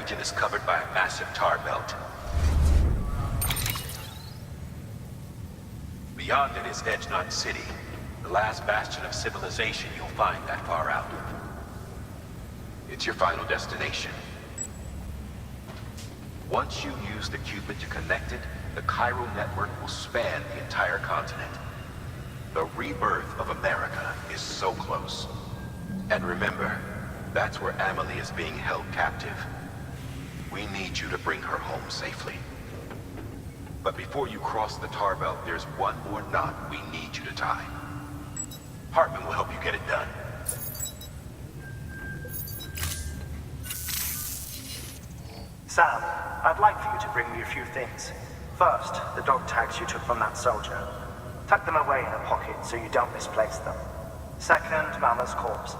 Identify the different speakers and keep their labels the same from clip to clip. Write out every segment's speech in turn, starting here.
Speaker 1: region is covered by a massive tar belt. Beyond it is Edgenot City, the last bastion of civilization you'll find that far out. It's your final destination. Once you use the Cupid to connect it, the chiral network will span the entire continent. The rebirth of America is so close. And remember, that's where Amelie is being held captive. We need you to bring her home safely. But before you cross the tar belt, there's one more knot we need you to tie. Hartman will help you get it done.
Speaker 2: Sam, I'd like for you to bring me a few things. First, the dog tags you took from that soldier. Tuck them away in a pocket so you don't misplace them. Second, Mama's corpse.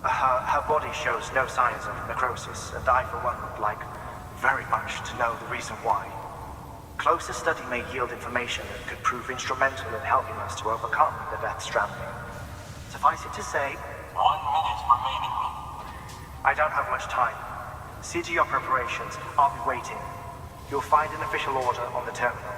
Speaker 2: Her body shows no signs of necrosis, and I, for one, would like very much to know the reason why. Closer study may yield information that could prove instrumental in helping us to overcome the Death Stranding. Suffice it to say,
Speaker 3: 1 minute remaining.
Speaker 2: I don't have much time. See to your preparations. I'll be waiting. You'll find an official order on the terminal.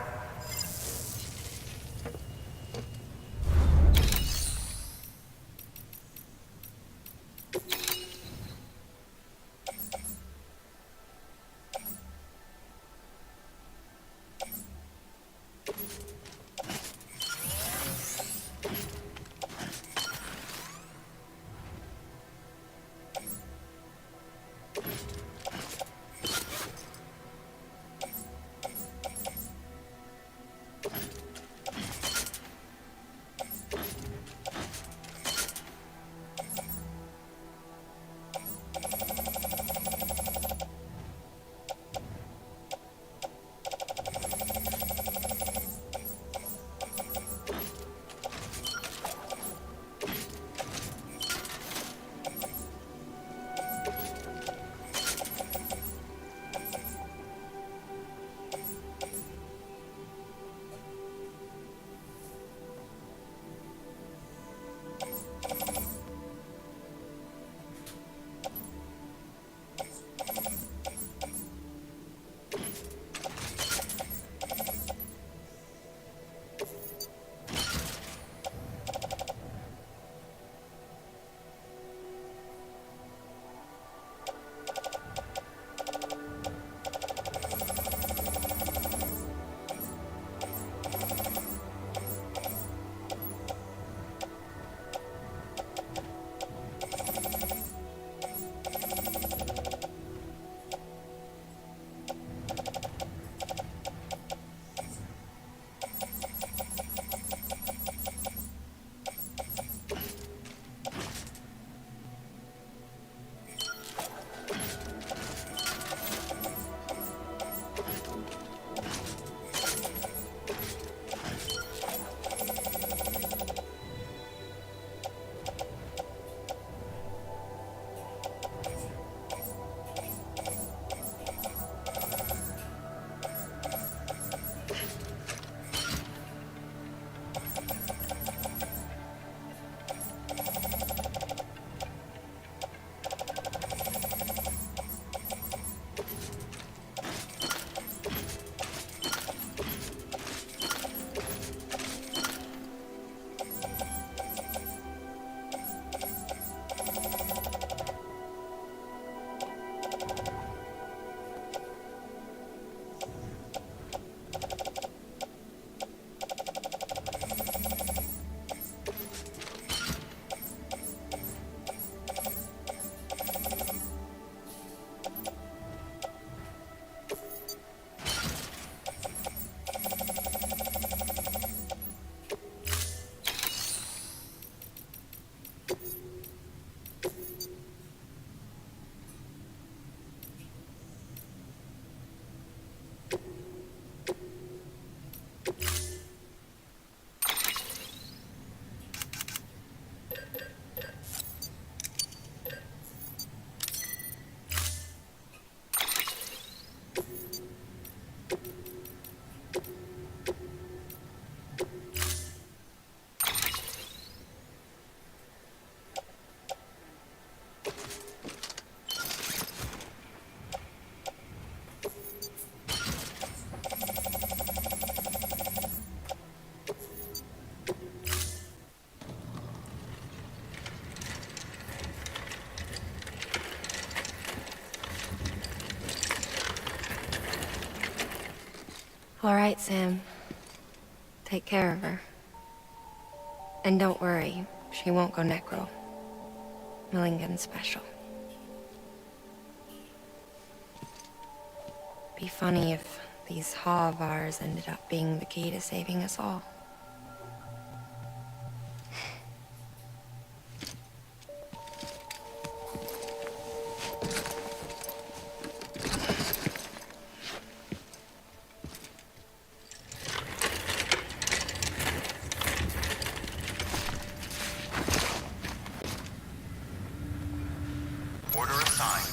Speaker 4: All right, Sam. Take care of her. And don't worry, she won't go necro. Milligan's special. Be funny if these Ha of ours ended up being the key to saving us all.
Speaker 1: Order assigned.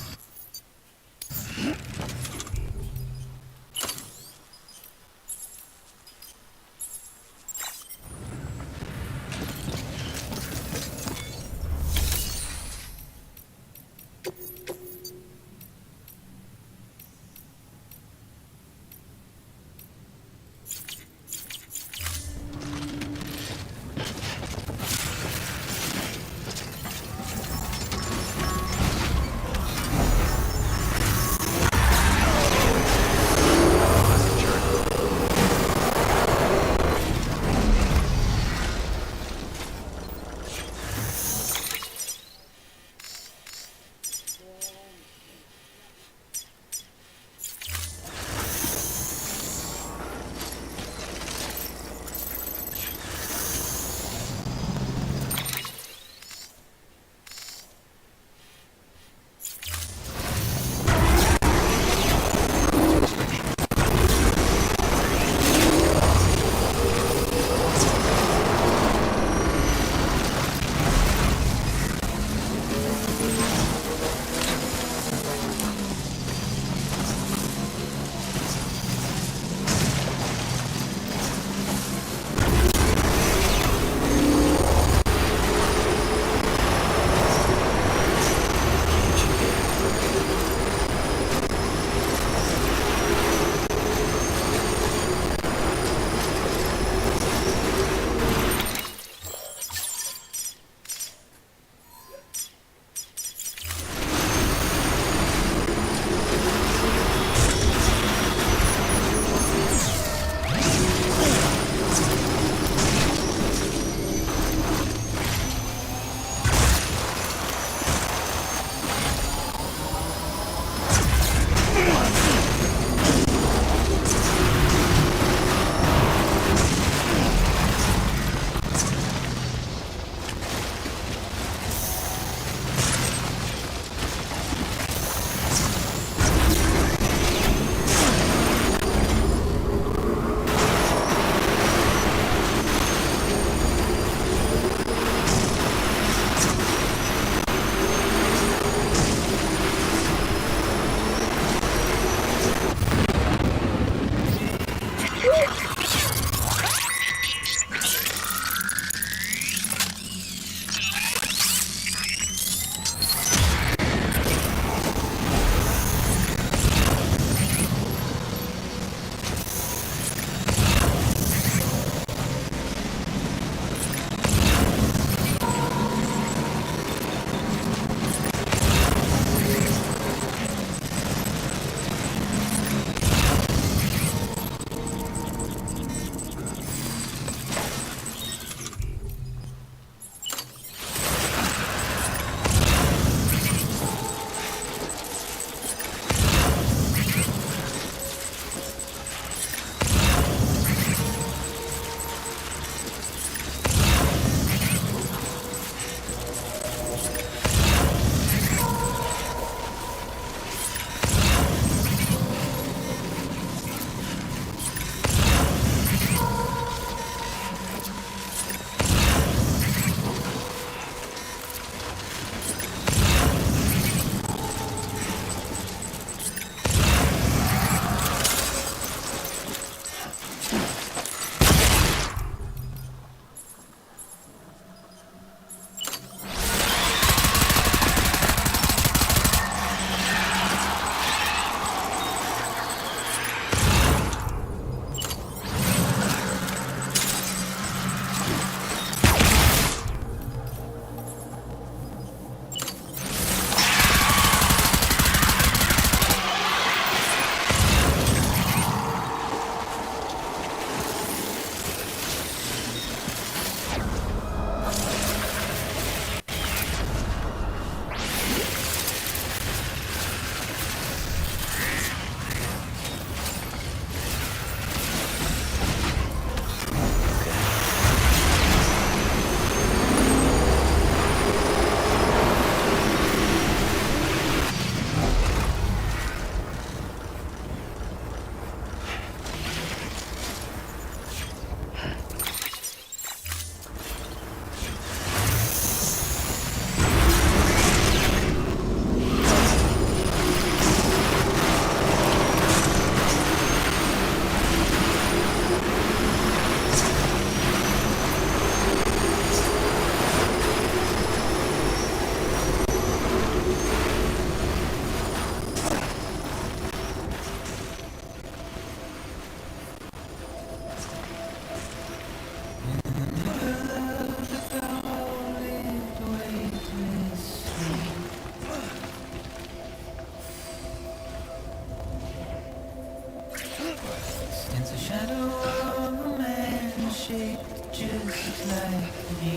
Speaker 5: like me.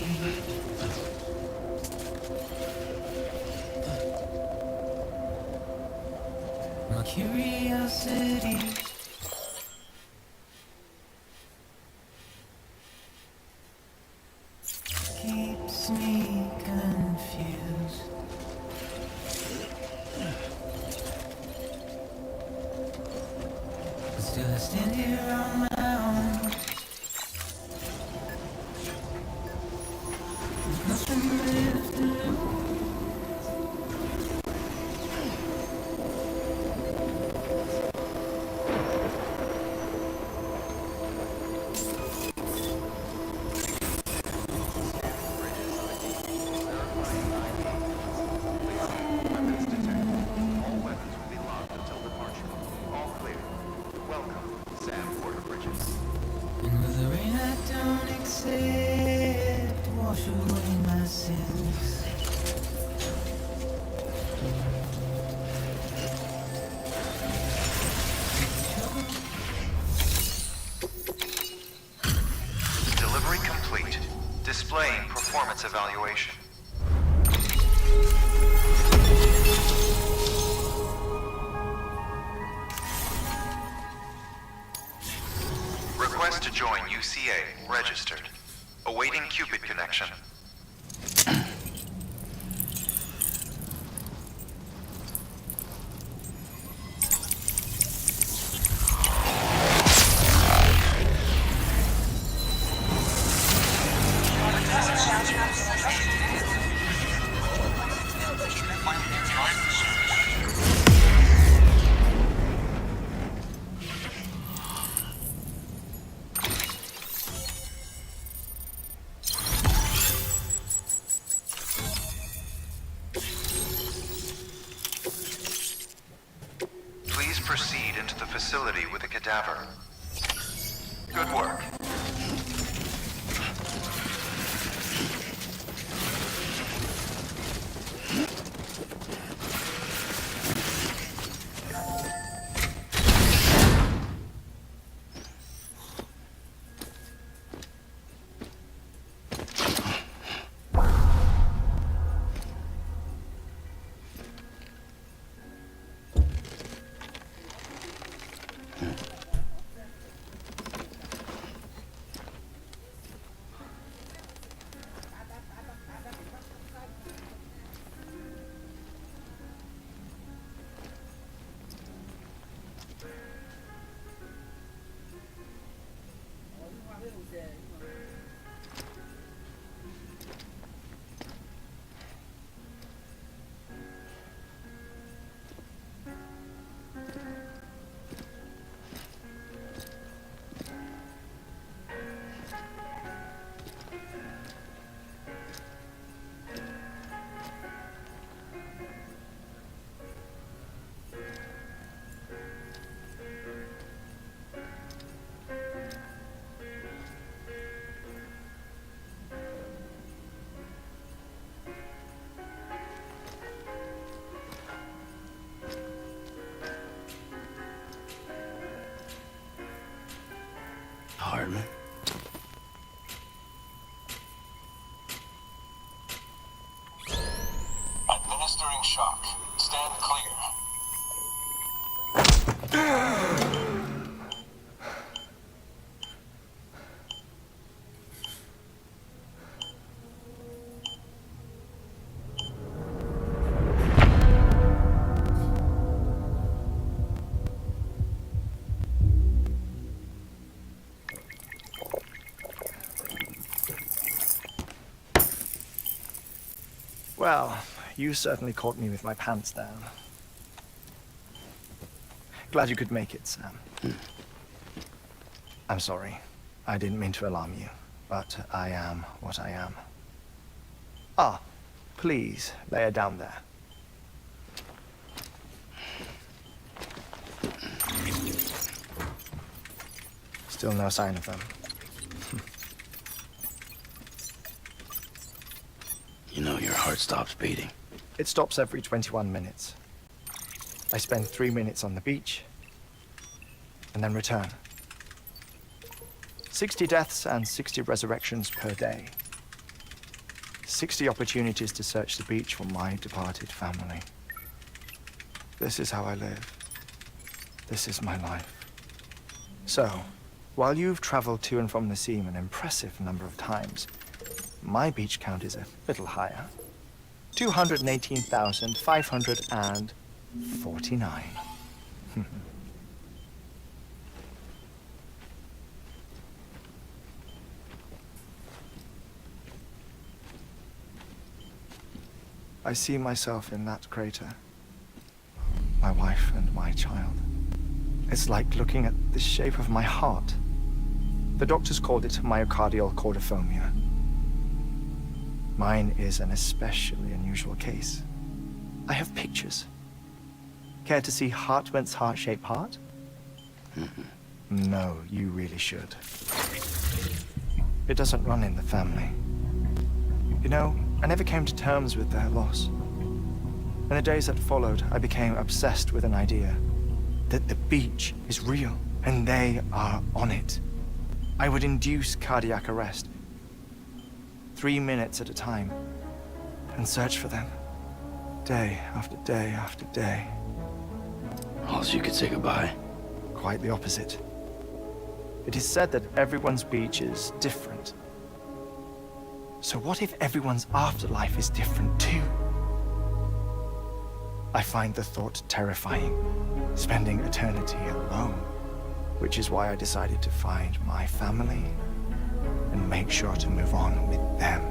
Speaker 5: My curiosity keeps me confused. But still I stand here on my own. Nothing left to lose. And with the rain I don't accept, wash away my sins.
Speaker 6: Delivery complete. Displaying performance evaluation. Request to join UCA. Registered. Awaiting Cupid connection. Please proceed into the facility with a cadaver. Good work.
Speaker 7: Hartman.
Speaker 3: Administering shock. Stand clear.
Speaker 2: Well, you certainly caught me with my pants down. Glad you could make it, Sam. I'm sorry. I didn't mean to alarm you, but I am what I am. Ah, please, lay her down there. Still no sign of them.
Speaker 7: You know your heart stops beating.
Speaker 2: It stops every 21 minutes. I spend 3 minutes on the beach, and then return. 60 deaths and 60 resurrections per day. 60 opportunities to search the beach for my departed family. This is how I live. This is my life. So, while you've traveled to and from the scene an impressive number of times, my beach count is a little higher. 218,549. I see myself in that crater. My wife and my child. It's like looking at the shape of my heart. The doctors called it myocardial chordophobia. Mine is an especially unusual case. I have pictures. Care to see Hartman's heart-shaped heart? No, you really should. It doesn't run in the family. You know, I never came to terms with their loss. In the days that followed, I became obsessed with an idea that the beach is real and they are on it. I would induce cardiac arrest, 3 minutes at a time, and search for them, day after day after day.
Speaker 7: Also, you could say goodbye.
Speaker 2: Quite the opposite. It is said that everyone's beach is different. So what if everyone's afterlife is different too? I find the thought terrifying, spending eternity alone, which is why I decided to find my family and make sure to move on with them.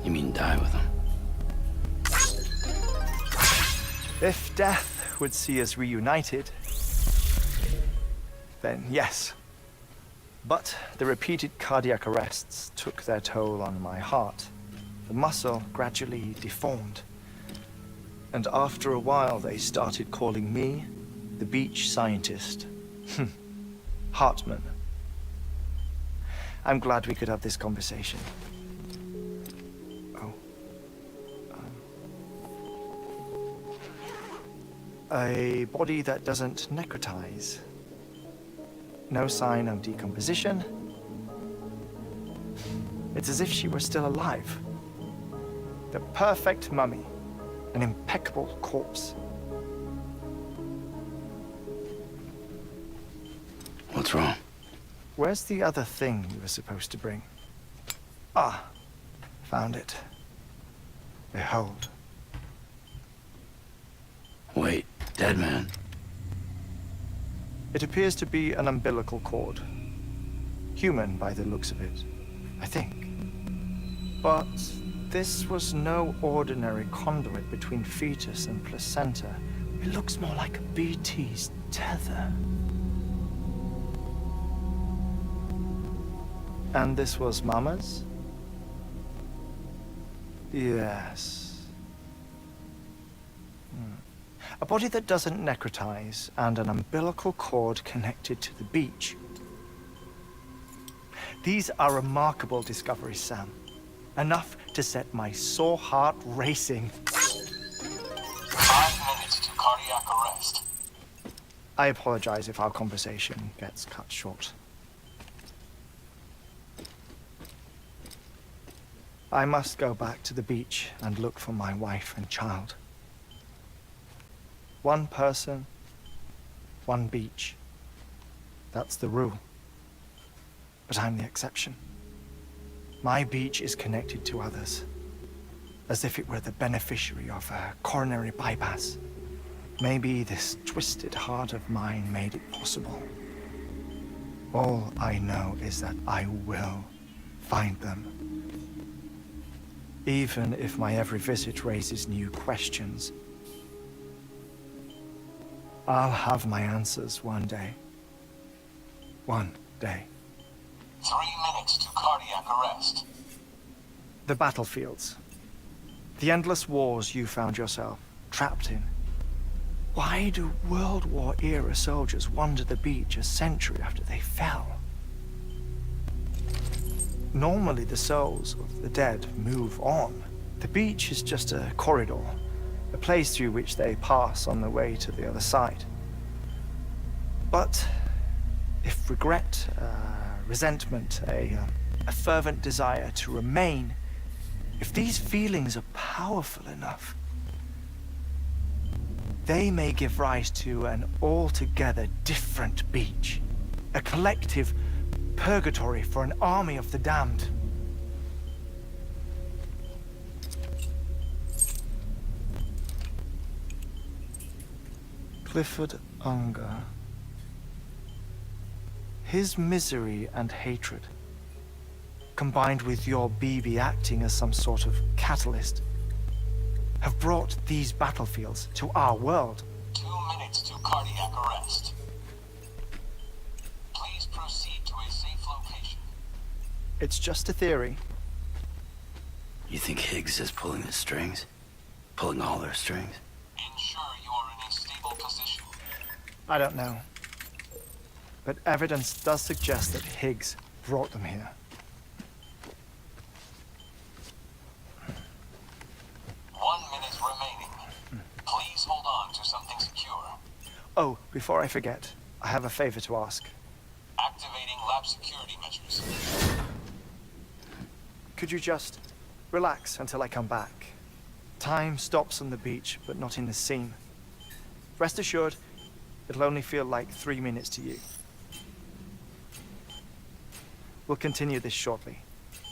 Speaker 7: You mean die with them?
Speaker 2: If death would see us reunited, then yes. But the repeated cardiac arrests took their toll on my heart. The muscle gradually deformed. And after a while, they started calling me the beach scientist. Hartman. I'm glad we could have this conversation. Oh. A body that doesn't necrotize. No sign of decomposition. It's as if she were still alive. The perfect mummy. An impeccable corpse.
Speaker 7: What's wrong?
Speaker 2: Where's the other thing you were supposed to bring? Ah, found it. Behold.
Speaker 7: Wait, dead man.
Speaker 2: It appears to be an umbilical cord. Human by the looks of it, I think. But this was no ordinary conduit between fetus and placenta. It looks more like a BT's tether. And this was Mama's? Yes. A body that doesn't necrotize and an umbilical cord connected to the beach. These are remarkable discoveries, Sam. Enough to set my sore heart racing.
Speaker 3: 5 minutes to cardiac arrest.
Speaker 2: I apologize if our conversation gets cut short. I must go back to the beach and look for my wife and child. One person, one beach. That's the rule. But I'm the exception. My beach is connected to others, as if it were the beneficiary of a coronary bypass. Maybe this twisted heart of mine made it possible. All I know is that I will find them. Even if my every visit raises new questions, I'll have my answers one day. One day.
Speaker 3: 3 minutes to cardiac arrest.
Speaker 2: The battlefields. The endless wars you found yourself trapped in. Why do World War era soldiers wander the beach a century after they fell? Normally the souls of the dead move on. The beach is just a corridor, a place through which they pass on the way to the other side. But if regret, resentment, a fervent desire to remain, if these feelings are powerful enough, they may give rise to an altogether different beach, a collective purgatory for an army of the damned. Clifford Unger. His misery and hatred, combined with your BB acting as some sort of catalyst, have brought these battlefields to our world.
Speaker 3: 2 minutes to cardiac arrest. Please proceed to a safe location.
Speaker 2: It's just a theory.
Speaker 7: You think Higgs is pulling the strings? Pulling all their strings?
Speaker 3: Ensure you are in a stable position.
Speaker 2: I don't know. But evidence does suggest that Higgs brought them here.
Speaker 3: 1 minute remaining. Please hold on to something secure.
Speaker 2: Oh, before I forget, I have a favor to ask.
Speaker 3: Activating lab security measures.
Speaker 2: Could you just relax until I come back? Time stops on the beach, but not in the scene. Rest assured, it'll only feel like 3 minutes to you. We'll continue this shortly.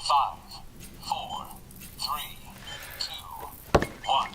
Speaker 3: 5, 4, 3, 2, 1.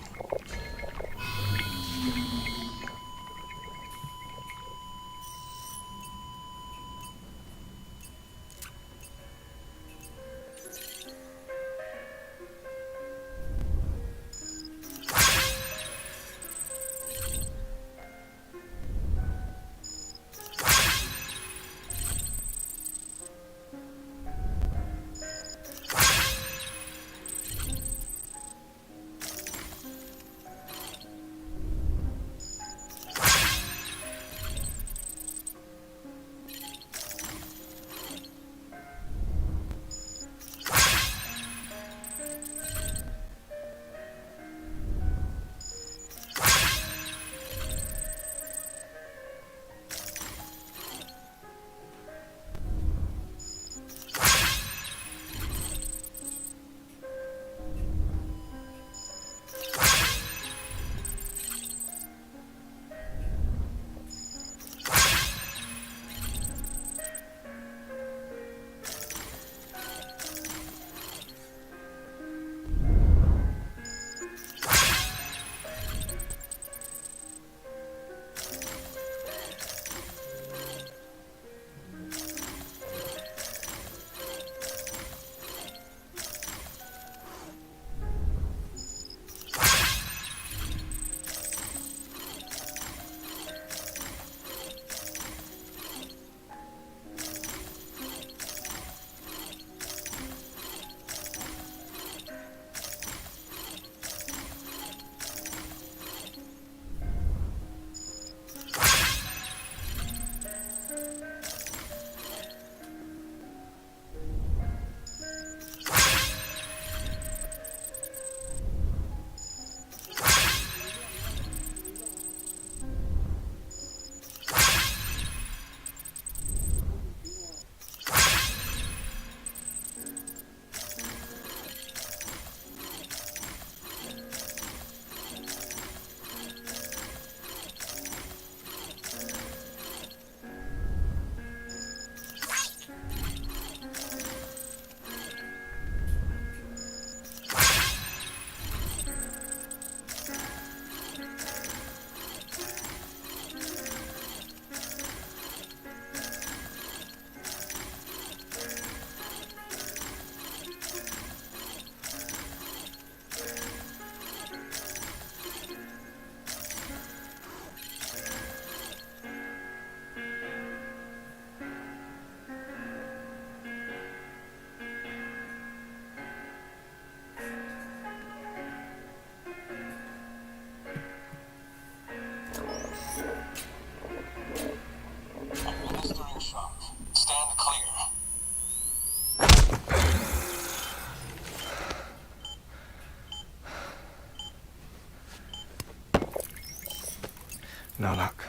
Speaker 2: No luck.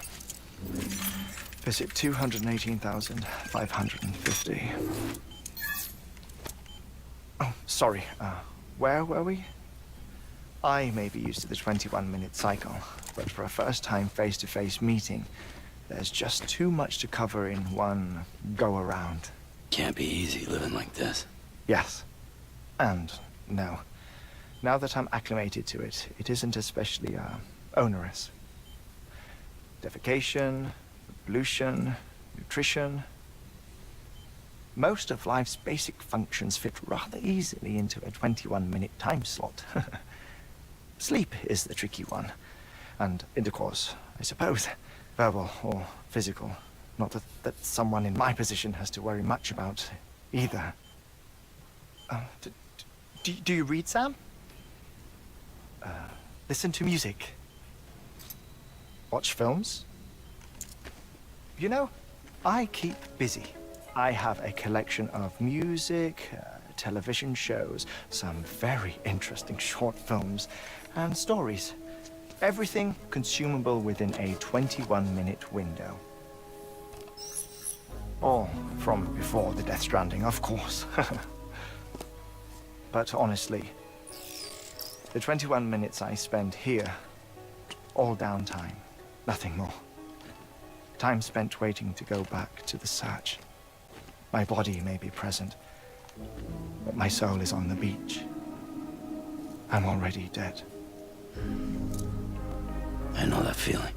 Speaker 2: Visit 218,550. Oh, sorry. Where were we? I may be used to the 21-minute cycle, but for a first-time face-to-face meeting, there's just too much to cover in one go-around.
Speaker 7: Can't be easy living like this.
Speaker 2: Yes. And no. Now that I'm acclimated to it, it isn't especially, onerous. Defecation, pollution, nutrition. Most of life's basic functions fit rather easily into a 21-minute time slot. Sleep is the tricky one. And intercourse, I suppose. Verbal or physical. Not that someone in my position has to worry much about either. Do you read, Sam? Listen to music. Watch films. You know, I keep busy. I have a collection of music, television shows, some very interesting short films, and stories. Everything consumable within a 21-minute window. All from before the Death Stranding, of course. But honestly, the 21 minutes I spend here, all downtime, nothing more. Time spent waiting to go back to the search. My body may be present, but my soul is on the beach. I'm already dead.
Speaker 7: I know that feeling.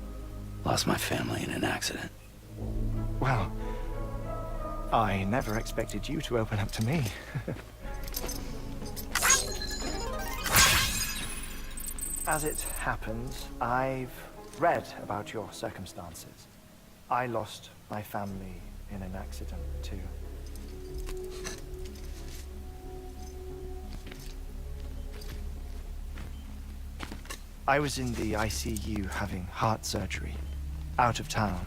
Speaker 7: Lost my family in an accident.
Speaker 2: Well, I never expected you to open up to me. As it happens, I've read about your circumstances. I lost my family in an accident, too. I was in the ICU having heart surgery, out of town,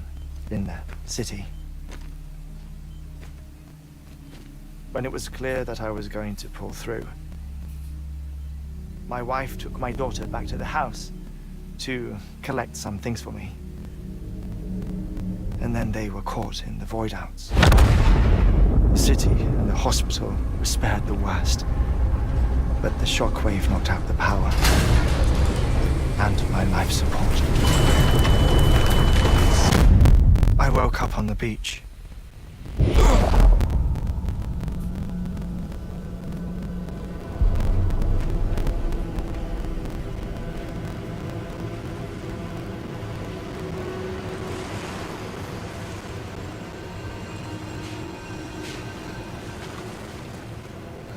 Speaker 2: in the city. When it was clear that I was going to pull through, my wife took my daughter back to the house to collect some things for me. And then they were caught in the void-outs. The city and the hospital were spared the worst, but the shockwave knocked out the power and my life support. I woke up on the beach.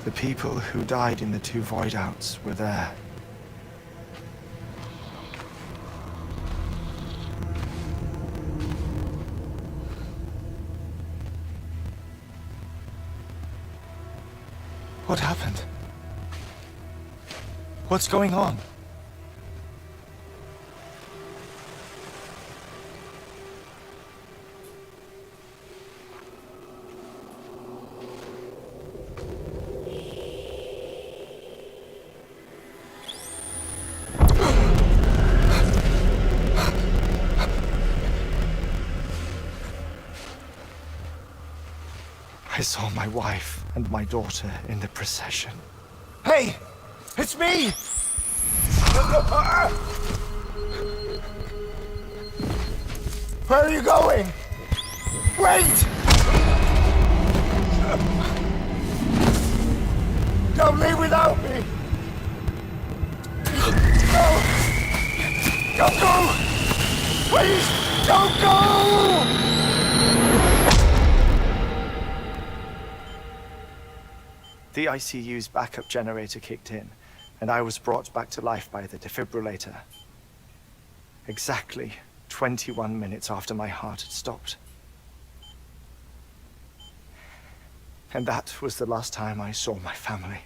Speaker 2: The people who died in the two void-outs were there. What happened? What's going on? I saw my wife and my daughter in the procession. Hey! It's me! Where are you going? Wait! Don't leave without me! No! Don't go! Please, don't go! The ICU's backup generator kicked in, and I was brought back to life by the defibrillator. Exactly 21 minutes after my heart had stopped. And that was the last time I saw my family.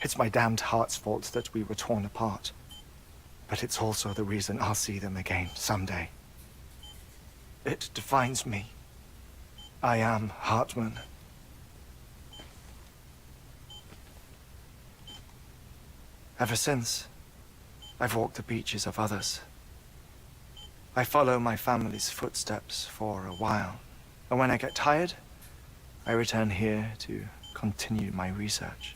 Speaker 2: It's my damned heart's fault that we were torn apart, but it's also the reason I'll see them again someday. It defines me. I am Hartman. Ever since, I've walked the beaches of others. I follow my family's footsteps for a while, and when I get tired, I return here to continue my research.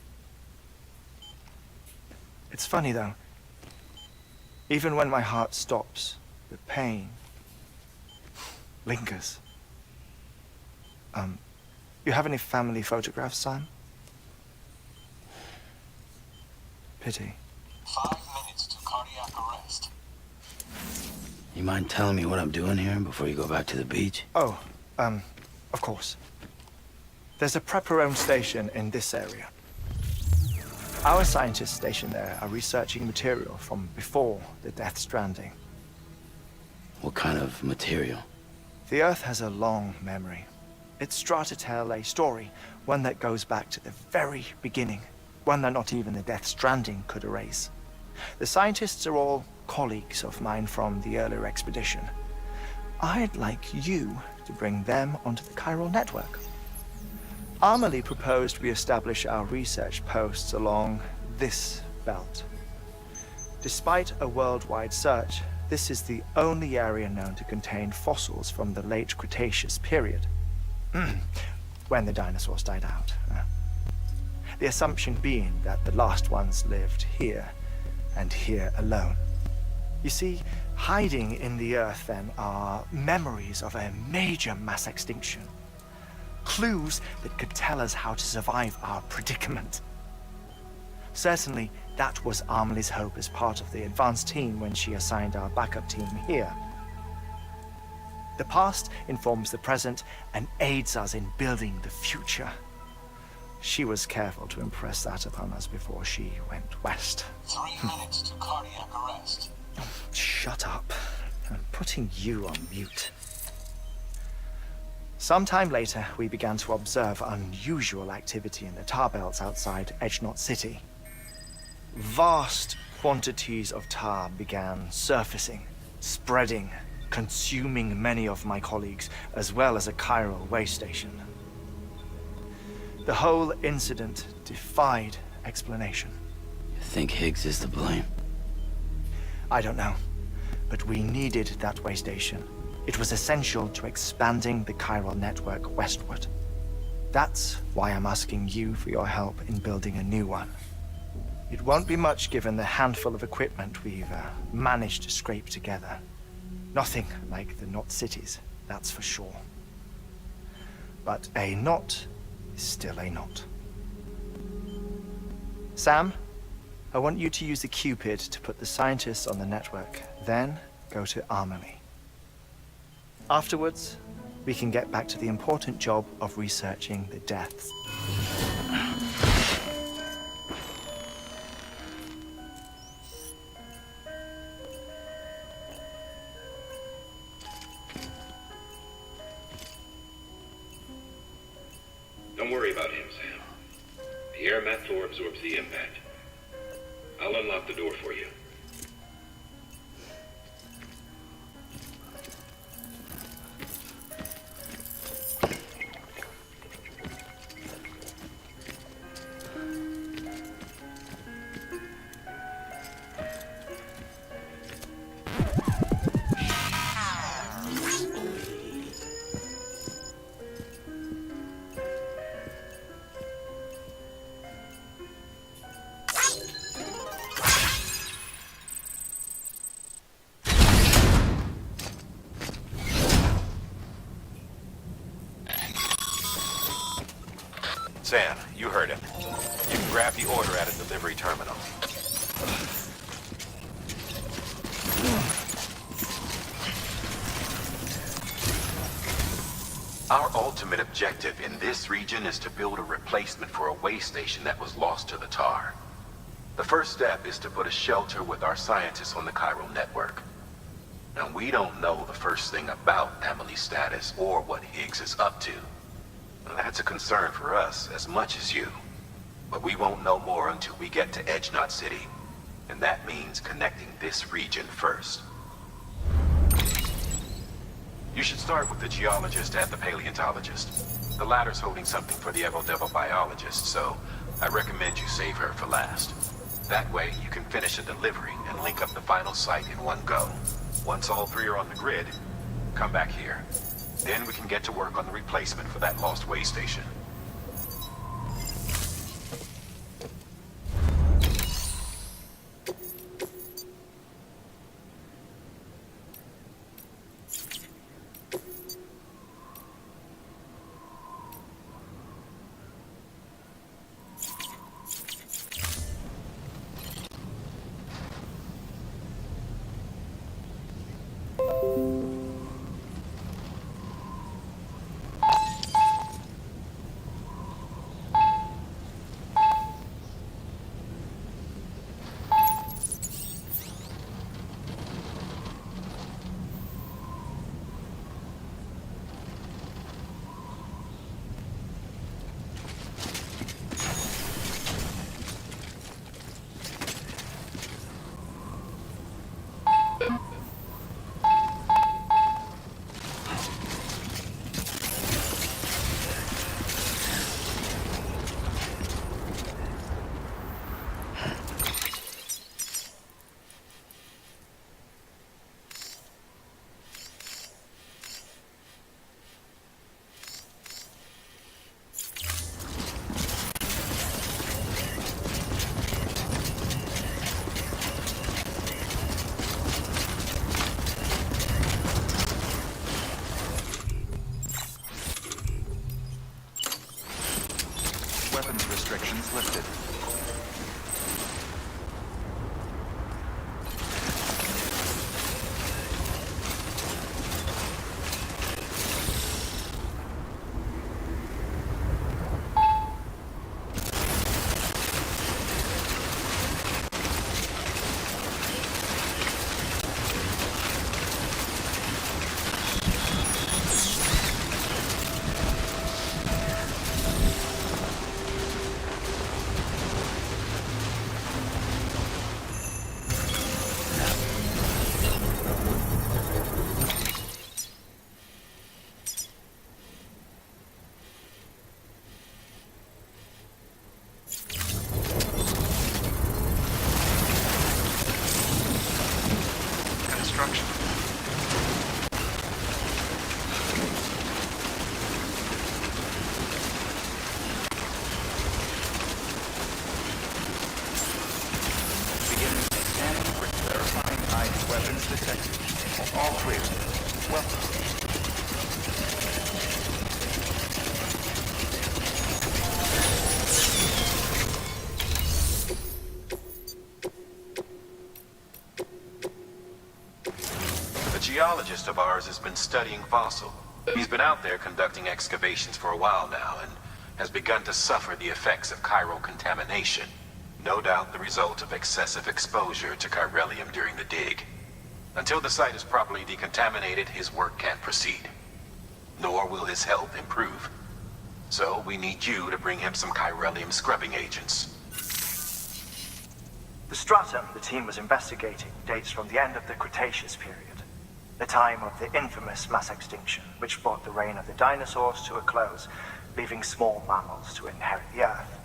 Speaker 2: It's funny though. Even when my heart stops, the pain lingers. You have any family photographs, Sam? Pity.
Speaker 3: 5 minutes to cardiac arrest.
Speaker 7: You mind telling me what I'm doing here before you go back to the beach?
Speaker 2: Oh, of course. There's a prepper-owned station in this area. Our scientists stationed there are researching material from before the Death Stranding.
Speaker 7: What kind of material?
Speaker 2: The Earth has a long memory. It's trying to tell a story, one that goes back to the very beginning, one that not even the Death Stranding could erase. The scientists are all colleagues of mine from the earlier expedition. I'd like you to bring them onto the chiral network. Amelie proposed we establish our research posts along this belt. Despite a worldwide search, this is the only area known to contain fossils from the late Cretaceous period, when the dinosaurs died out. The assumption being that the last ones lived here, and here alone. You see, hiding in the Earth then are memories of a major mass extinction. Clues that could tell us how to survive our predicament. Certainly, that was Amelie's hope as part of the advanced team when she assigned our backup team here. The past informs the present and aids us in building the future. She was careful to impress that upon us before she went west.
Speaker 3: 3 minutes to cardiac arrest.
Speaker 2: Shut up. I'm putting you on mute. Sometime later, we began to observe unusual activity in the tar belts outside Edgenot City. Vast quantities of tar began surfacing, spreading, consuming many of my colleagues, as well as a chiral way station. The whole incident defied explanation.
Speaker 7: You think Higgs is to blame?
Speaker 2: I don't know, but we needed that way station. It was essential to expanding the chiral network westward. That's why I'm asking you for your help in building a new one. It won't be much given the handful of equipment we've managed to scrape together. Nothing like the knot cities, that's for sure. But a knot is still a knot. Sam, I want you to use the Cupid to put the scientists on the network, then go to Amelie. Afterwards, we can get back to the important job of researching the deaths.
Speaker 1: Don't worry about him, Sam. The air mat floor absorbs the impact. I'll unlock the door for you. Sam, you heard him. You can grab the order at a delivery terminal. Our ultimate objective in this region is to build a replacement for a way station that was lost to the tar. The first step is to put a shelter with our scientists on the chiral network. Now, we don't know the first thing about Amelie's status or what Higgs is up to. Well, that's a concern for us as much as you. But we won't know more until we get to Edgenot City. And that means connecting this region first. You should start with the geologist and the paleontologist. The latter's holding something for the Evo Devil biologist, so I recommend you save her for last. That way, you can finish a delivery and link up the final site in one go. Once all three are on the grid, come back here. Then we can get to work on the replacement for that lost way station.
Speaker 6: Weapons restrictions lifted. Construction. Begin scanning for clarifying ID weapons detected. All clear. Welcome.
Speaker 1: A geologist of ours has been studying fossil. He's been out there conducting excavations for a while now and has begun to suffer the effects of chiral contamination. No doubt the result of excessive exposure to chiralium during the dig. Until the site is properly decontaminated, his work can't proceed. Nor will his health improve. So we need you to bring him some chiralium scrubbing agents.
Speaker 2: The stratum the team was investigating dates from the end of the Cretaceous period, the time of the infamous mass extinction, which brought the reign of the dinosaurs to a close, leaving small mammals to inherit the Earth.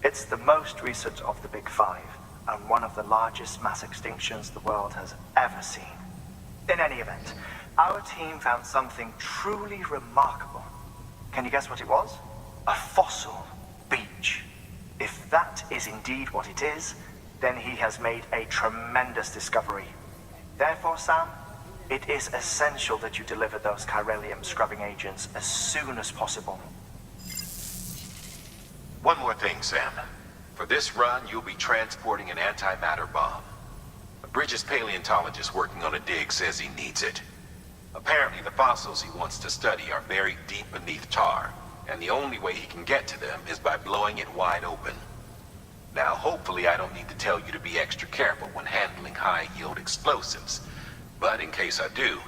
Speaker 2: It's the most recent of the Big Five, and one of the largest mass extinctions the world has ever seen. In any event, our team found something truly remarkable. Can you guess what it was? A fossil beach. If that is indeed what it is, then he has made a tremendous discovery. Therefore, Sam, it is essential that you deliver those chiralium scrubbing agents as soon as possible.
Speaker 1: One more thing, Sam. For this run, you'll be transporting an antimatter bomb. A British paleontologist working on a dig says he needs it. Apparently, the fossils he wants to study are buried deep beneath tar, and the only way he can get to them is by blowing it wide open. Now, hopefully I don't need to tell you to be extra careful when handling high-yield explosives, but in case I do,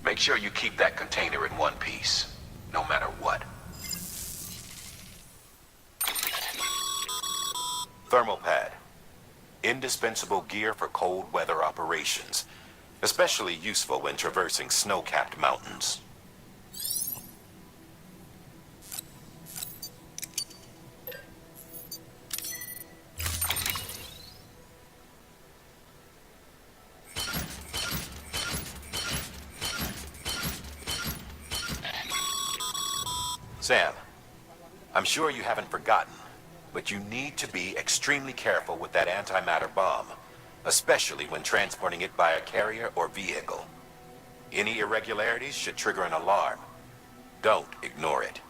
Speaker 1: make sure you keep that container in one piece, no matter what. Thermal pad. Indispensable gear for cold weather operations, especially useful when traversing snow-capped mountains. Sam, I'm sure you haven't forgotten, but you need to be extremely careful with that antimatter bomb, especially when transporting it by a carrier or vehicle. Any irregularities should trigger an alarm. Don't ignore it.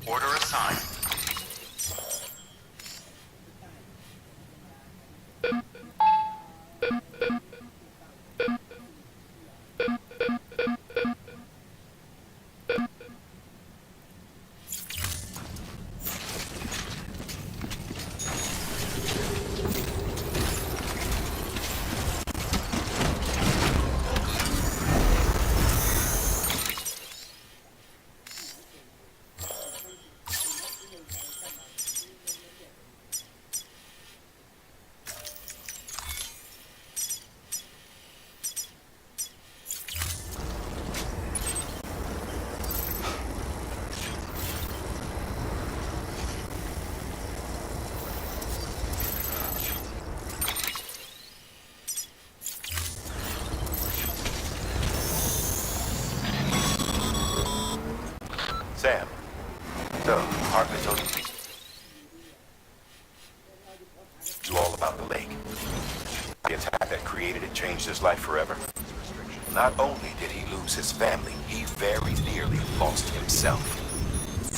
Speaker 6: Order assigned. Sam, so Hartman told you all about the lake. The attack that created it changed his life forever. Not only did he lose his family, he very nearly lost himself.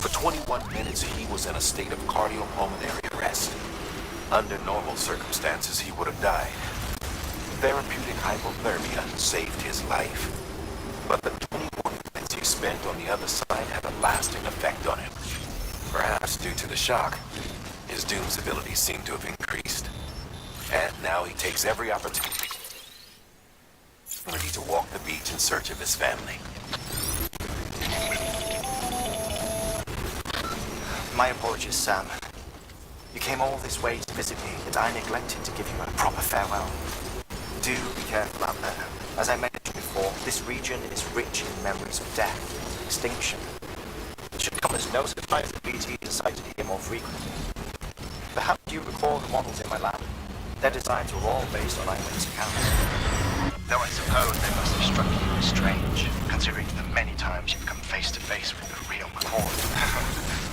Speaker 6: For 21 minutes, he was in a state of cardiopulmonary arrest. Under normal circumstances, he would have died. Therapeutic hypothermia saved his life. But the 21 minutes he spent on the other side had a lasting effect on him. Perhaps due to the shock, his Doom's abilities seem to have increased. And now he takes every opportunity to walk the beach in search of his family.
Speaker 2: My apologies, Sam. You came all this way to visit me, and I neglected to give you a proper farewell. Do be careful out there. As I mentioned before, this region is rich in memories of death and extinction. It should come as no surprise that BT decided to hear more frequently. Perhaps you recall the models in my lab? Their designs were all based on eyewitness accounts. Though I suppose they must have struck you as strange, considering the many times you've come face to face with the real McCord.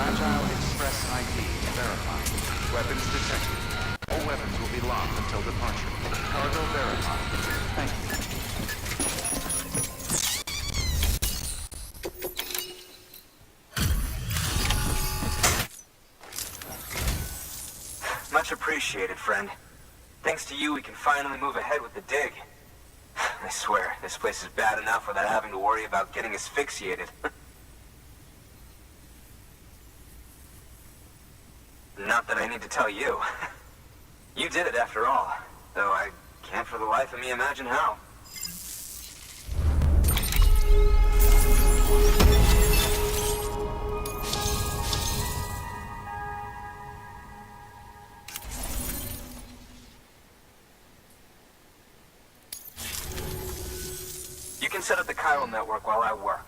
Speaker 8: Fragile Express ID verified. Weapons detected. All weapons will be locked until departure. Cargo verified. Thank you.
Speaker 9: Much appreciated, friend. Thanks to you, we can finally move ahead with the dig. I swear, this place is bad enough without having to worry about getting asphyxiated. Not that I need to tell you. You did it after all, though I can't for the life of me imagine how. You can set up the chiral network while I work.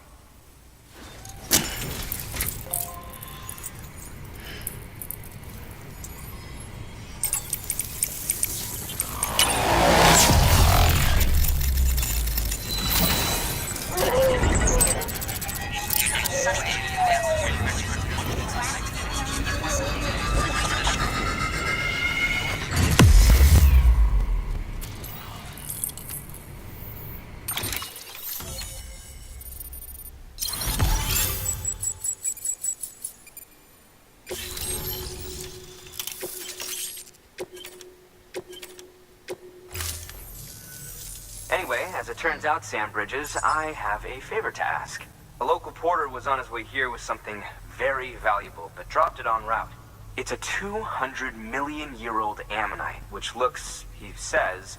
Speaker 9: Anyway, as it turns out, Sam Bridges, I have a favor to ask. A local porter was on his way here with something very valuable, but dropped it en route. It's a 200-million-year-old ammonite, which looks, he says,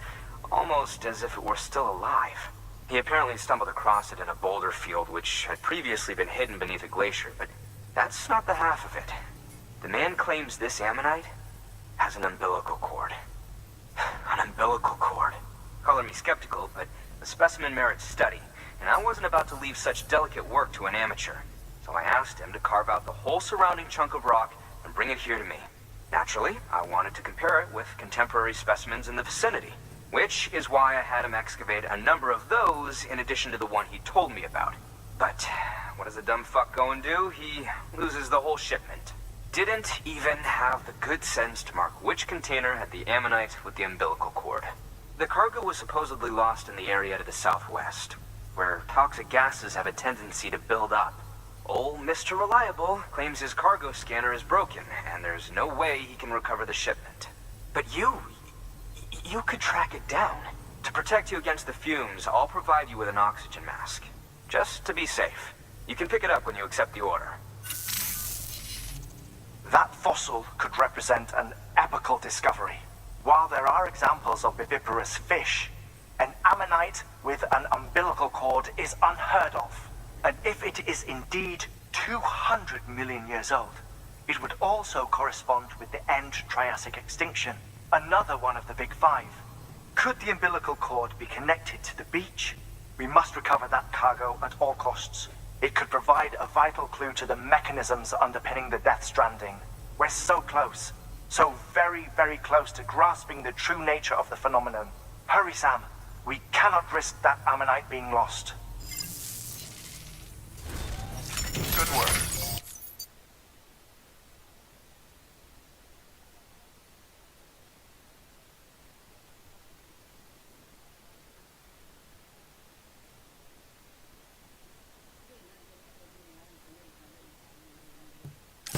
Speaker 9: almost as if it were still alive. He apparently stumbled across it in a boulder field, which had previously been hidden beneath a glacier, but that's not the half of it. The man claims this ammonite has an umbilical cord. An umbilical cord. Color me skeptical, but the specimen merits study, and I wasn't about to leave such delicate work to an amateur. So I asked him to carve out the whole surrounding chunk of rock and bring it here to me. Naturally, I wanted to compare it with contemporary specimens in the vicinity, which is why I had him excavate a number of those in addition to the one he told me about. But what does the dumb fuck go and do? He loses the whole shipment. Didn't even have the good sense to mark which container had the ammonite with the umbilical cord. The cargo was supposedly lost in the area to the southwest, where toxic gases have a tendency to build up. Old Mr. Reliable claims his cargo scanner is broken, and there's no way he can recover the shipment. But you could track it down. To protect you against the fumes, I'll provide you with an oxygen mask. Just to be safe. You can pick it up when you accept the order.
Speaker 2: That fossil could represent an epical discovery. While there are examples of viviparous fish, an ammonite with an umbilical cord is unheard of. And if it is indeed 200 million years old, it would also correspond with the end Triassic extinction, another one of the big five. Could the umbilical cord be connected to the beach? We must recover that cargo at all costs. It could provide a vital clue to the mechanisms underpinning the Death Stranding. We're so close. So very, very close to grasping the true nature of the phenomenon. Hurry, Sam. We cannot risk that ammonite being lost.
Speaker 8: Good work.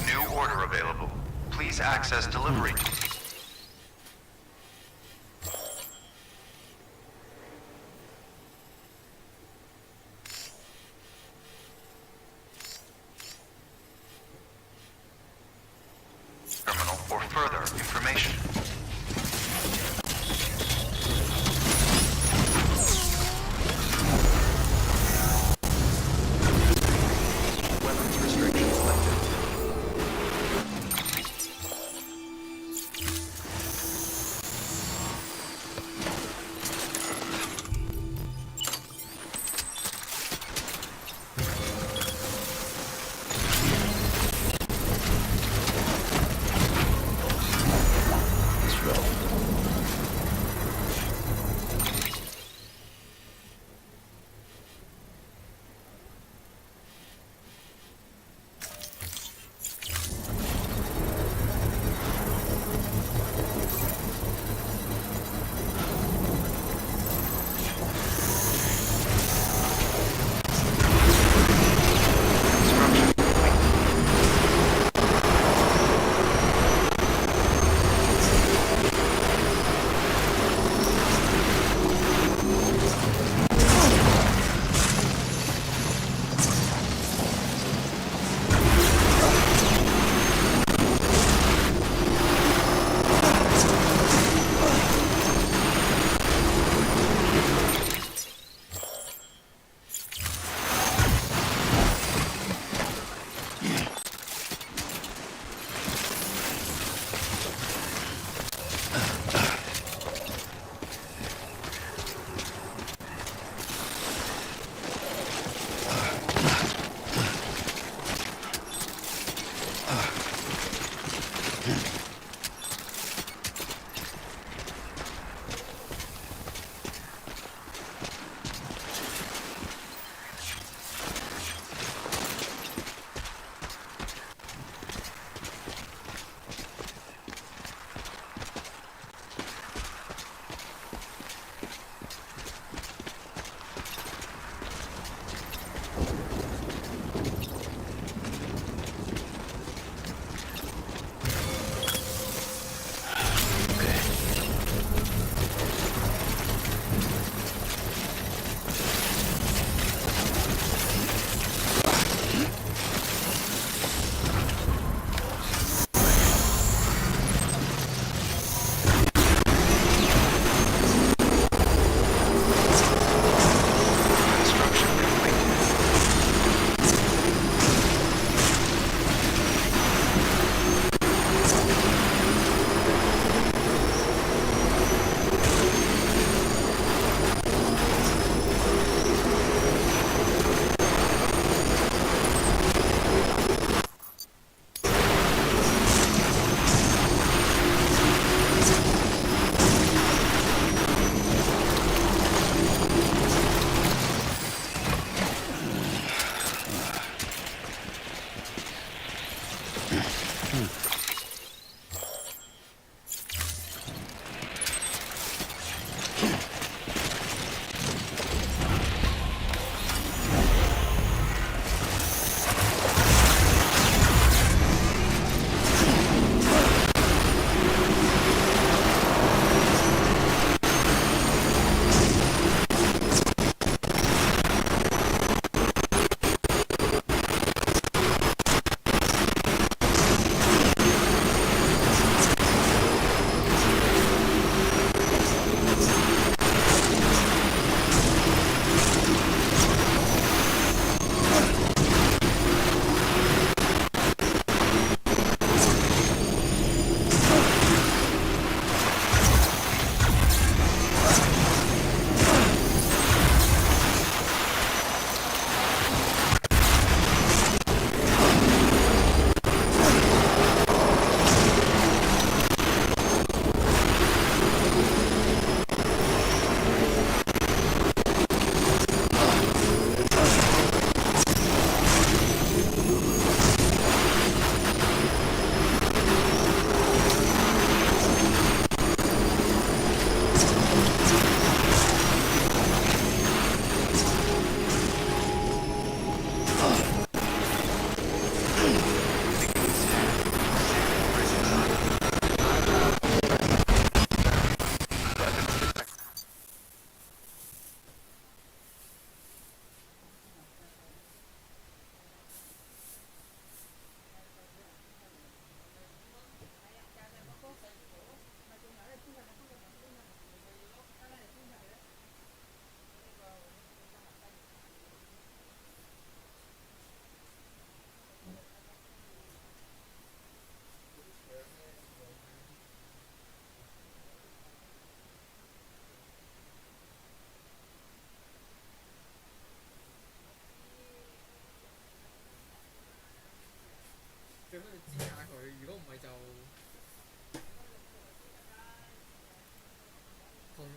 Speaker 8: New order available. Please access delivery. Terminal for further information. Weapons restrictions lifted.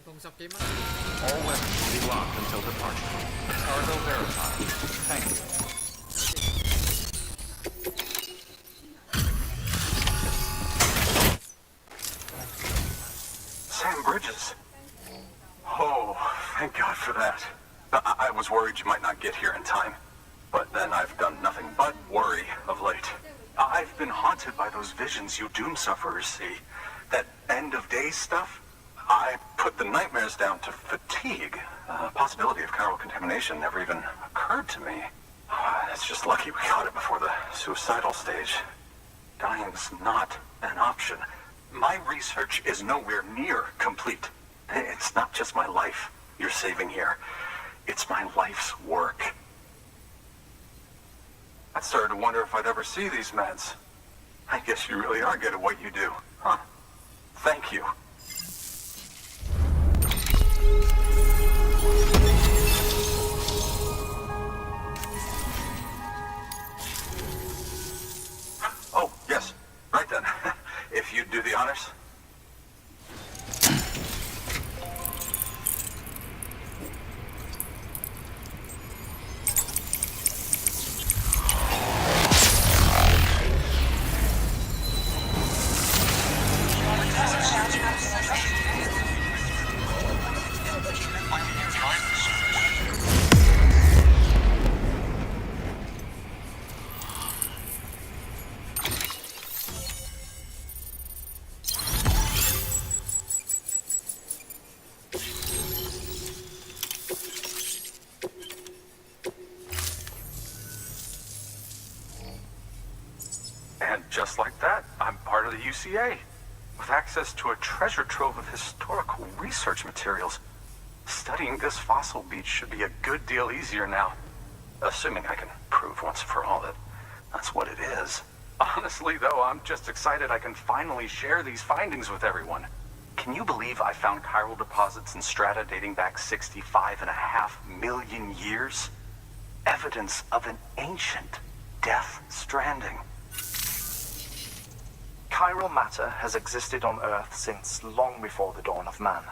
Speaker 10: 動作幾蚊？
Speaker 8: All weapons will be locked until departure. Cargo verified. Thank you.
Speaker 11: Sam Bridges. Oh, thank God for that. I was worried you might not get here in time. But then I've done nothing but worry of late. I've been haunted by those visions you doom sufferers see. That end of days stuff. I put the nightmares down to fatigue. The possibility of chiral contamination never even occurred to me. It's just lucky we caught it before the suicidal stage. Dying's not an option. My research is nowhere near complete. It's not just my life you're saving here. It's my life's work. I started to wonder if I'd ever see these meds. I guess you really are good at what you do, huh? Thank you. Oh, yes. Right then. If you'd do the honors. And just like that, I'm part of the UCA, with access to a treasure trove of historical research materials. Studying this fossil beach should be a good deal easier now, assuming I can prove once for all that that's what it is. Honestly, though, I'm just excited I can finally share these findings with everyone. Can you believe I found chiral deposits in strata dating back 65.5 million years? Evidence of an ancient death stranding.
Speaker 2: Chiral matter has existed on Earth since long before the dawn of man.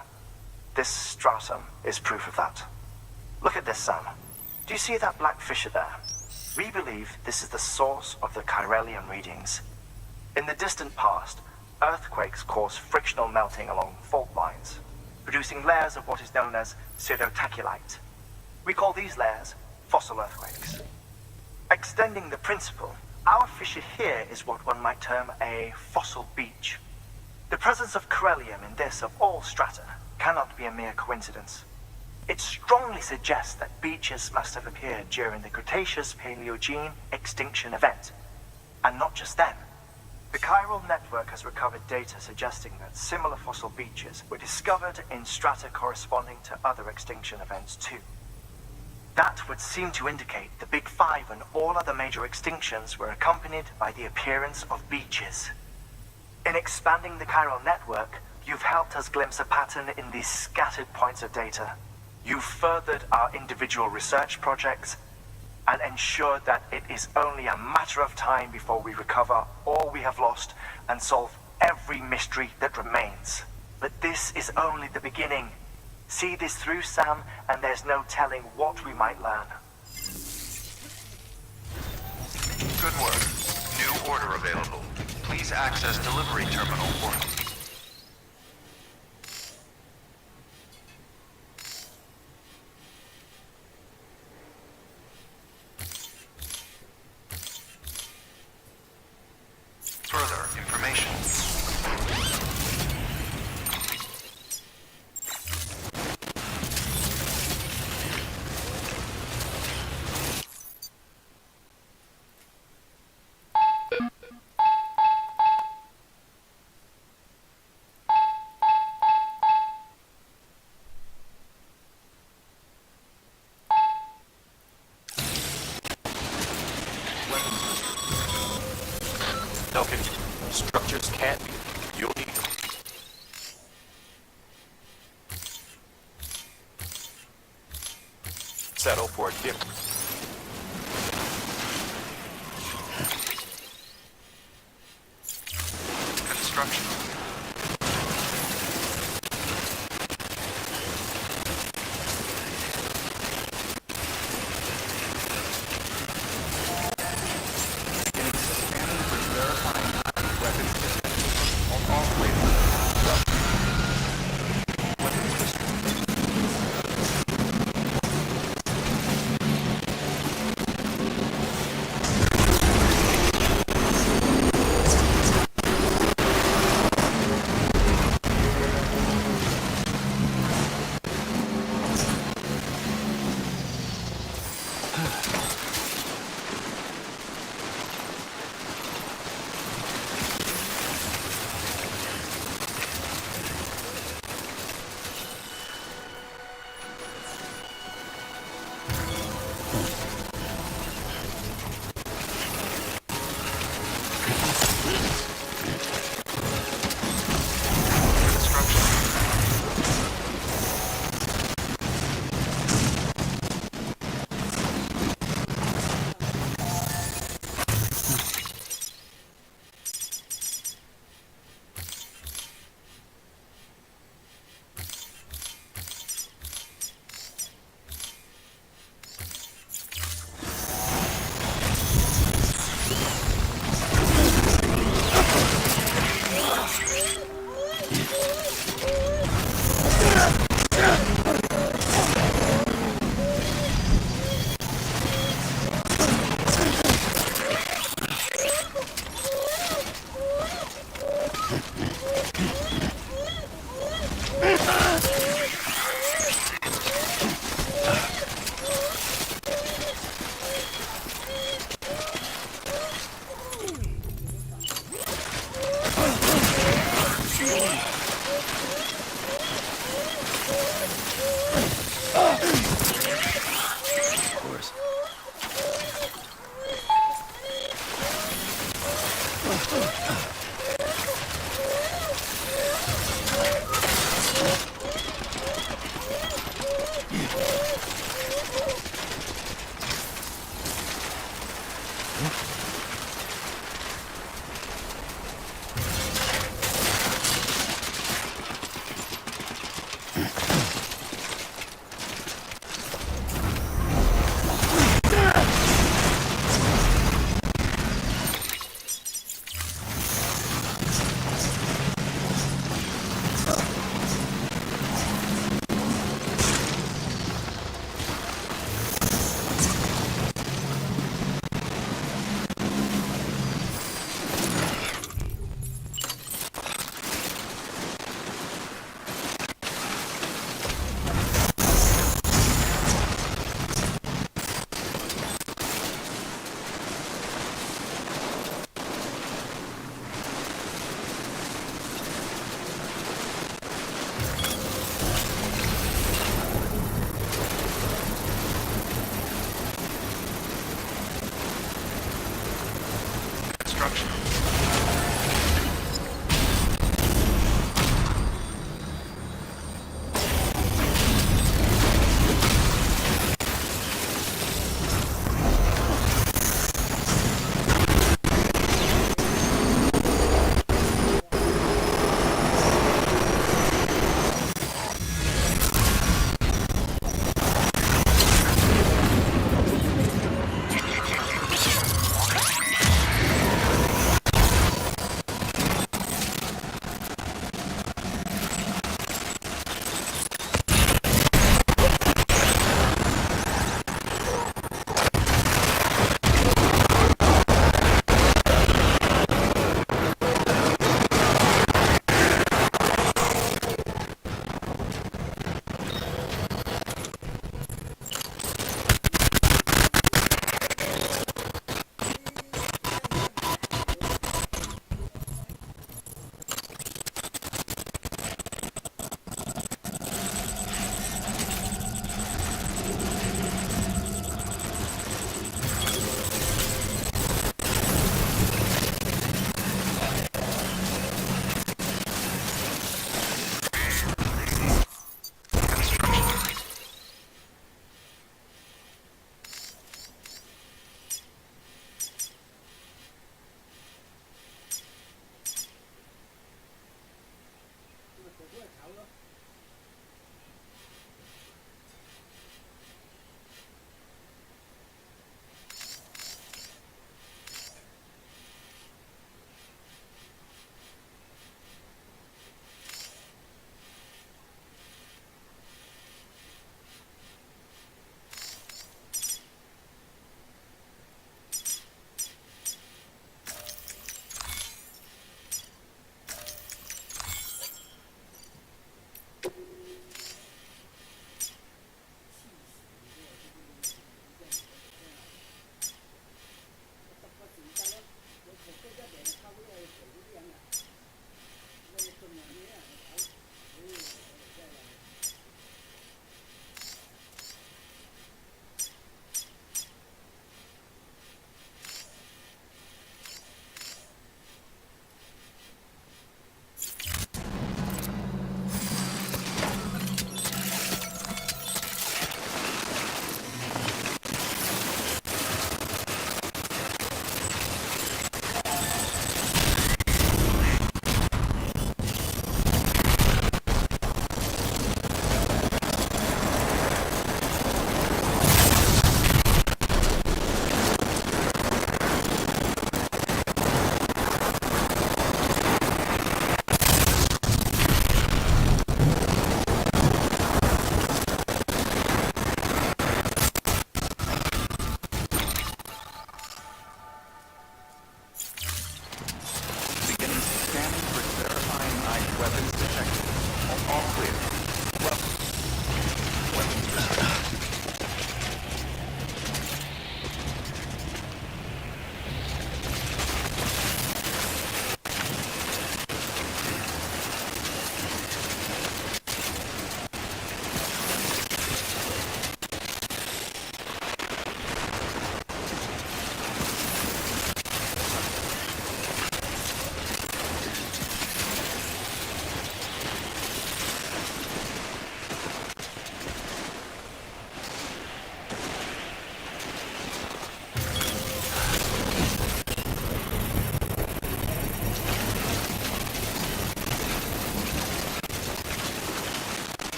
Speaker 2: This stratum is proof of that. Look at this, Sam. Do you see that black fissure there? We believe this is the source of the chiralium readings. In the distant past, earthquakes caused frictional melting along fault lines, producing layers of what is known as pseudotachylite. We call these layers fossil earthquakes. Extending the principle, our fissure here is what one might term a fossil beach. The presence of chiralium in this of all strata cannot be a mere coincidence. It strongly suggests that beaches must have appeared during the Cretaceous-Paleogene extinction event. And not just then. The chiral network has recovered data suggesting that similar fossil beaches were discovered in strata corresponding to other extinction events too. That would seem to indicate the Big Five and all other major extinctions were accompanied by the appearance of beaches. In expanding the chiral network, you've helped us glimpse a pattern in these scattered points of data. You've furthered our individual research projects and ensured that it is only a matter of time before we recover all we have lost and solve every mystery that remains. But this is only the beginning. See this through, Sam, and there's no telling what we might learn.
Speaker 8: Good work. New order available. Please access delivery terminal portal. Further information.
Speaker 6: Okay, structures can't be. You'll need them. Settle for a different.
Speaker 8: Construction. Construction.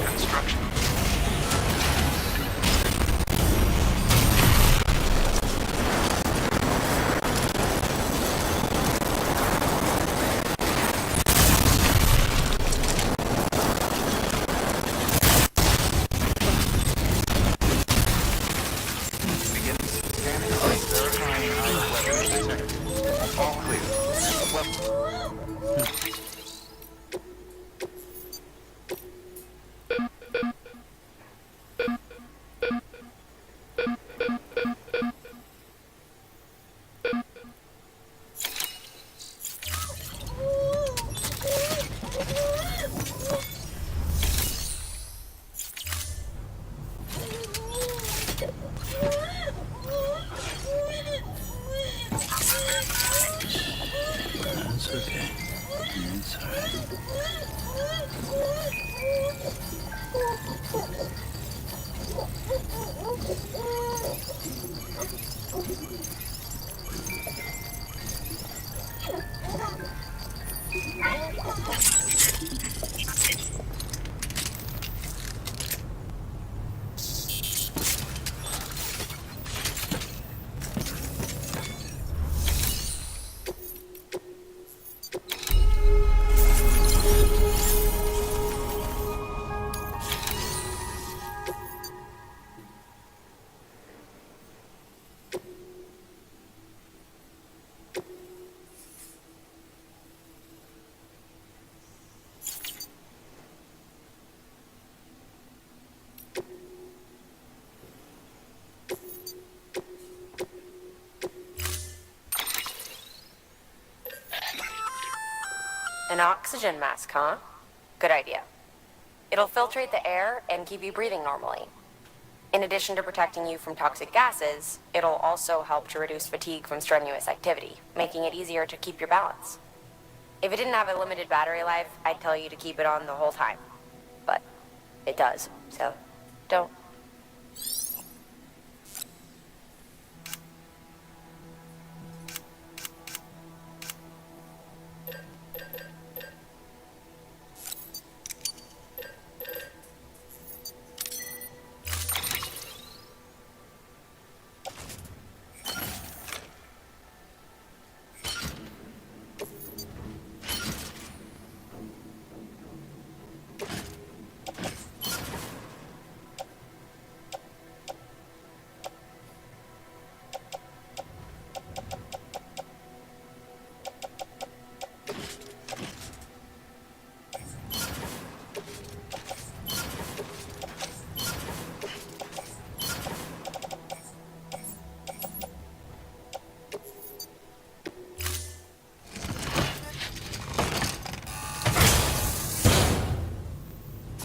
Speaker 8: Construction. All clear. Well...
Speaker 7: That's okay. It's alright.
Speaker 4: An oxygen mask, huh? Good idea. It'll filtrate the air and keep you breathing normally. In addition to protecting you from toxic gases, it'll also help to reduce fatigue from strenuous activity, making it easier to keep your balance. If it didn't have a limited battery life, I'd tell you to keep it on the whole time. But it does, so don't.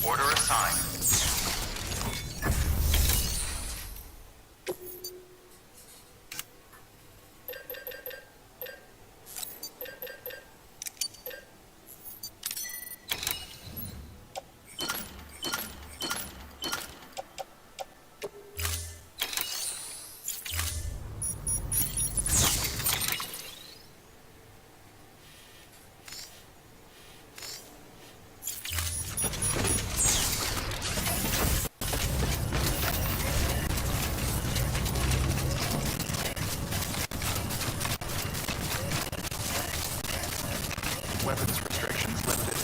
Speaker 8: Order assigned. Weapons restrictions lifted.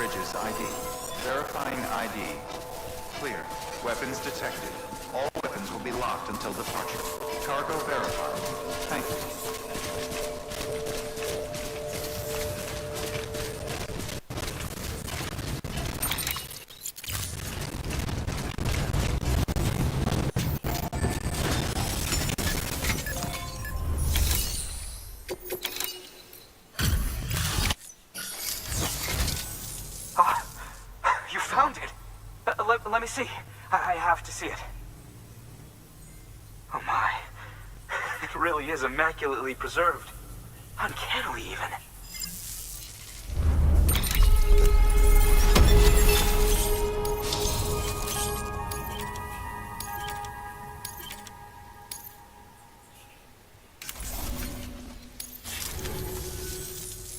Speaker 8: bridges ID. Verifying ID. Clear. Weapons detected. All weapons will be locked until departure. Cargo verified. Thank you.
Speaker 9: Ah, you found it. Let me see. I have to see it. Oh my. It really is immaculately preserved. Uncannily even.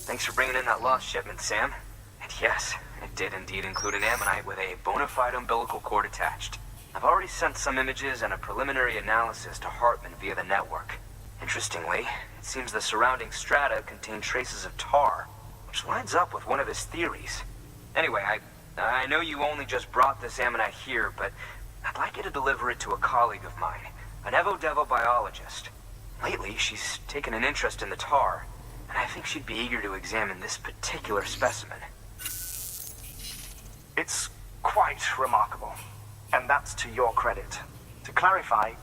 Speaker 9: Thanks for bringing in that lost shipment, Sam. And yes, it did indeed include an ammonite with a bona fide umbilical cord attached. I've already sent some images and a preliminary analysis to Hartman via the network. Interestingly, it seems the surrounding strata contain traces of tar, which lines up with one of his theories. Anyway, I know you only just brought this ammonite here, but I'd like you to deliver it to a colleague of mine, an Evo-Devo biologist. Lately, she's taken an interest in the tar, and I think she'd be eager to examine this particular specimen.
Speaker 2: It's quite remarkable, and that's to your credit. To clarify,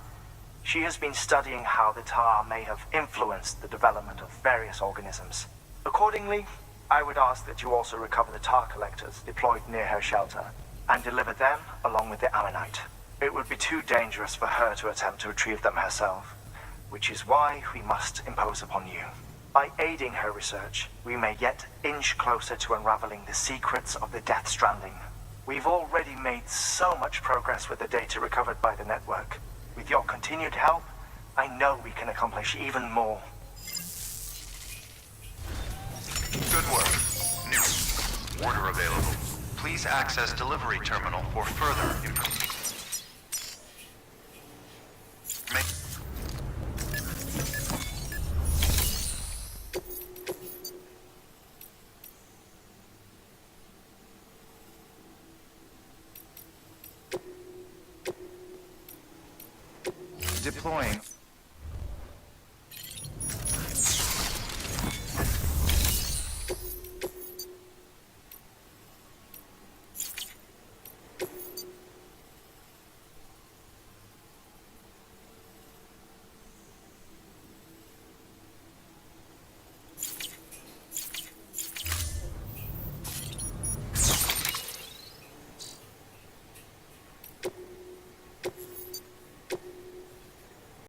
Speaker 2: she has been studying how the tar may have influenced the development of various organisms. Accordingly, I would ask that you also recover the tar collectors deployed near her shelter and deliver them along with the ammonite. It would be too dangerous for her to attempt to retrieve them herself, which is why we must impose upon you. By aiding her research, we may yet inch closer to unraveling the secrets of the Death Stranding. We've already made so much progress with the data recovered by the network. With your continued help, I know we can accomplish even more.
Speaker 8: Good work. New. Order available. Please access delivery terminal for further information. Deploying